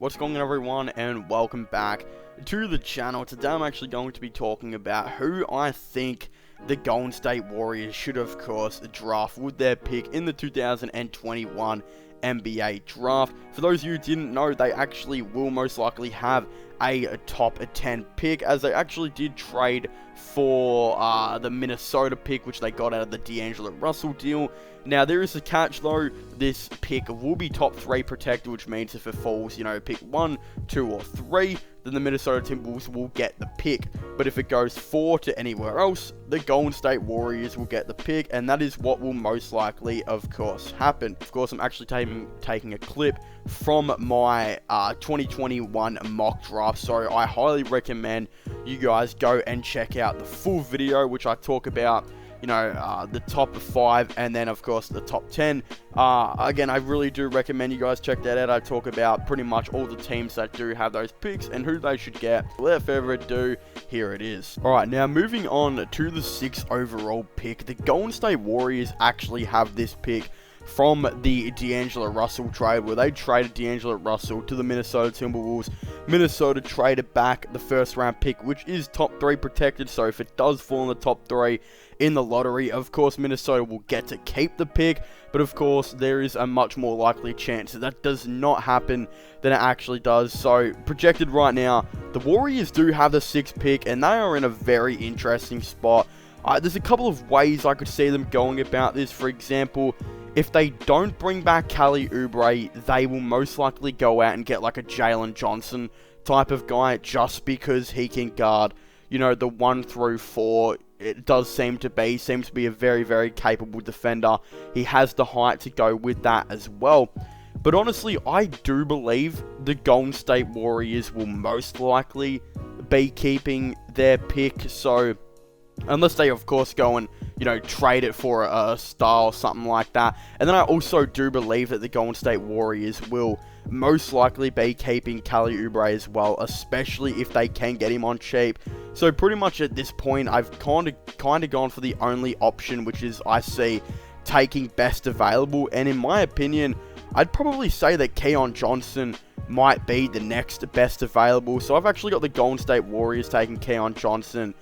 What's going on, everyone, and welcome back to the channel. Today I'm actually going to be talking about who I think the Golden State Warriors should, of course, draft with their pick in the 2021 NBA draft. For those of you who didn't know, they actually will most likely have a top 10 pick, as they actually did trade for the Minnesota pick, which they got out of the D'Angelo Russell deal. Now, there is a catch, though. This pick will be top 3 protected, which means if it falls, pick 1, 2, or 3, then the Minnesota Timberwolves will get the pick. But if it goes 4 to anywhere else, the Golden State Warriors will get the pick, and that is what will most likely, of course, happen. Of course, I'm actually taking a clip from my 2021 mock draft, so I highly recommend you guys go and check out the full video, which I talk about the top 5 and then of course the top 10. Again, I really do recommend you guys check that out. I talk about pretty much all the teams that do have those picks and who they should get. Without further ado, here it is. Alright, now moving on to the 6th overall pick. The Golden State Warriors actually have this pick from the D'Angelo Russell trade, where they traded D'Angelo Russell to the Minnesota Timberwolves. Minnesota traded back the first round pick, which is top 3 protected, so if it does fall in the top 3 in the lottery, of course Minnesota will get to keep the pick, but of course there is a much more likely chance that does not happen than it actually does. So projected right now, the Warriors do have the 6th pick, and they are in a very interesting spot. There's a couple of ways I could see them going about this. For example, if they don't bring back Kelly Oubre, they will most likely go out and get like a Jalen Johnson type of guy, just because he can guard, the 1 through 4. It does seems to be a very, very capable defender. He has the height to go with that as well. But honestly, I do believe the Golden State Warriors will most likely be keeping their pick. So unless they, of course, go and, trade it for a star or something like that. And then I also do believe that the Golden State Warriors will most likely be keeping Kelly Oubre as well, especially if they can get him on cheap. So pretty much at this point, I've kind of gone for the only option, which is I see taking best available. And in my opinion, I'd probably say that Keon Johnson might be the next best available. So I've actually got the Golden State Warriors taking Keon Johnson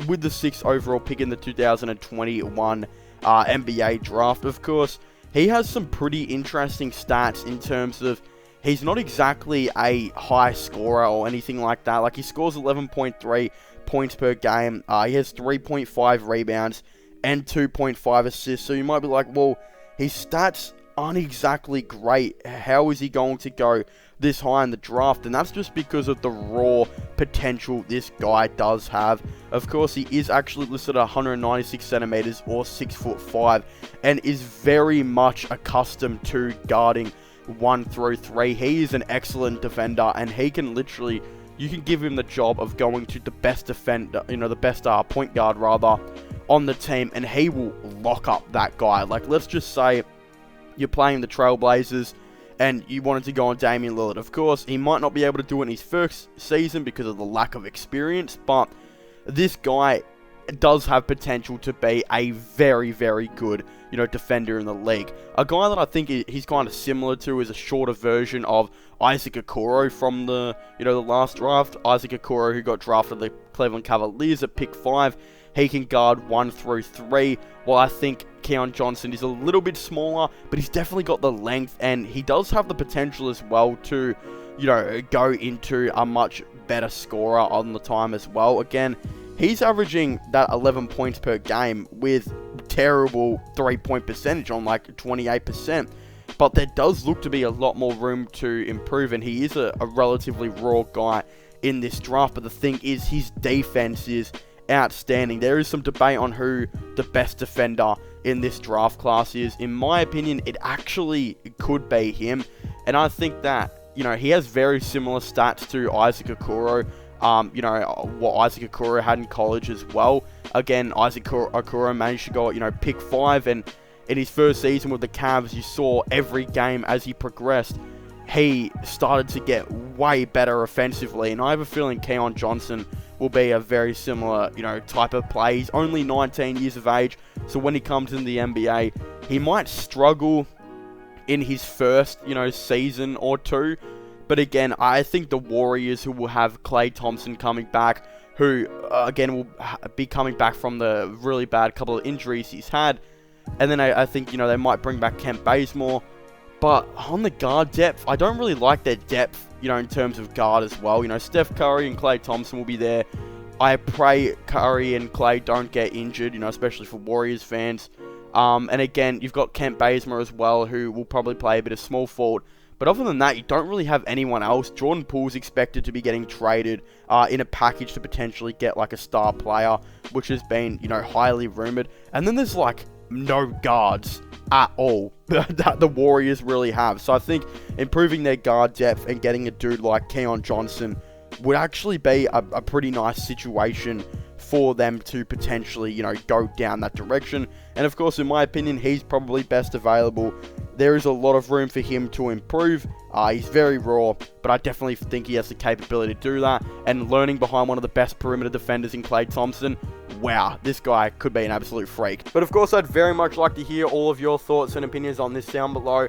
with the 6th overall pick in the 2021 NBA draft. Of course, he has some pretty interesting stats in terms of he's not exactly a high scorer or anything like that. Like, he scores 11.3 points per game. He has 3.5 rebounds and 2.5 assists. So you might be like, well, his stats aren't exactly great. How is he going to go this high in the draft? And that's just because of the raw potential this guy does have. Of course, he is actually listed at 196 centimeters or 6'5", and is very much accustomed to guarding 1 through 3. He is an excellent defender, and he can literally, you can give him the job of going to the best defender, the best point guard rather on the team, and he will lock up that guy. Like, let's just say you're playing the Trailblazers and you wanted to go on Damian Lillard. Of course, he might not be able to do it in his first season because of the lack of experience, but this guy does have potential to be a very, very good, defender in the league. A guy that I think he's kind of similar to is a shorter version of Isaac Okoro from the last draft. Isaac Okoro, who got drafted to the Cleveland Cavaliers at pick 5. He can guard 1 through 3, while I think Keon Johnson is a little bit smaller, but he's definitely got the length, and he does have the potential as well to, go into a much better scorer on the time as well. Again, he's averaging that 11 points per game with terrible 3-point percentage on like 28%. But there does look to be a lot more room to improve, and he is a relatively raw guy in this draft. But the thing is, his defense is outstanding. There is some debate on who the best defender in this draft class is. In my opinion, it actually could be him, and I think that he has very similar stats to Isaac Okoro. What Isaac Okoro had in college as well. Again, Isaac Okoro managed to go at pick 5, and in his first season with the Cavs, you saw every game as he progressed, he started to get way better offensively, and I have a feeling Keon Johnson will be a very similar, type of play. He's only 19 years of age, so when he comes in the NBA, he might struggle in his first, season or two, But again, I think the Warriors, who will have Klay Thompson coming back, who again will be coming back from the really bad couple of injuries he's had, and then I think, you know, they might bring back Kent Bazemore. But on the guard depth, I don't really like their depth, you know, in terms of guard as well. You know, Steph Curry and Klay Thompson will be there. I pray Curry and Klay don't get injured, you know, especially for Warriors fans. And again, you've got Kent Bazemore as well, who will probably play a bit of small forward. But other than that, you don't really have anyone else. Jordan Poole's expected to be getting traded in a package to potentially get like a star player, which has been, you know, highly rumored. And then there's like no guards at all that the Warriors really have. So I think improving their guard depth and getting a dude like Keon Johnson would actually be a pretty nice situation for them to potentially, you know, go down that direction. And of course, in my opinion, he's probably best available. There is a lot of room for him to improve. He's very raw, but I definitely think he has the capability to do that. And learning behind one of the best perimeter defenders in Klay Thompson, wow, this guy could be an absolute freak. But of course, I'd very much like to hear all of your thoughts and opinions on this down below.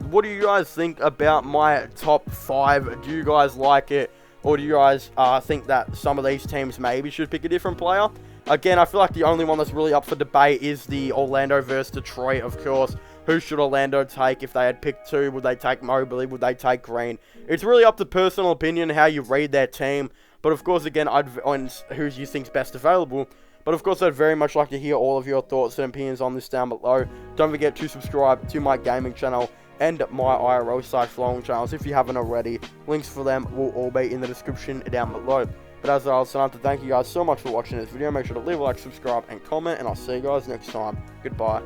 What do you guys think about my top 5? Do you guys like it? Or do you guys think that some of these teams maybe should pick a different player? Again, I feel like the only one that's really up for debate is the Orlando versus Detroit, of course. Who should Orlando take if they had picked 2? Would they take Mobley? Would they take Green? It's really up to personal opinion how you read their team. But of course, again, on who you think's best available. But of course, I'd very much like to hear all of your thoughts and opinions on this down below. Don't forget to subscribe to my gaming channel and my IRL side flowing channels if you haven't already. Links for them will all be in the description down below. But as always, I'd like to thank you guys so much for watching this video. Make sure to leave a like, subscribe, and comment, and I'll see you guys next time. Goodbye.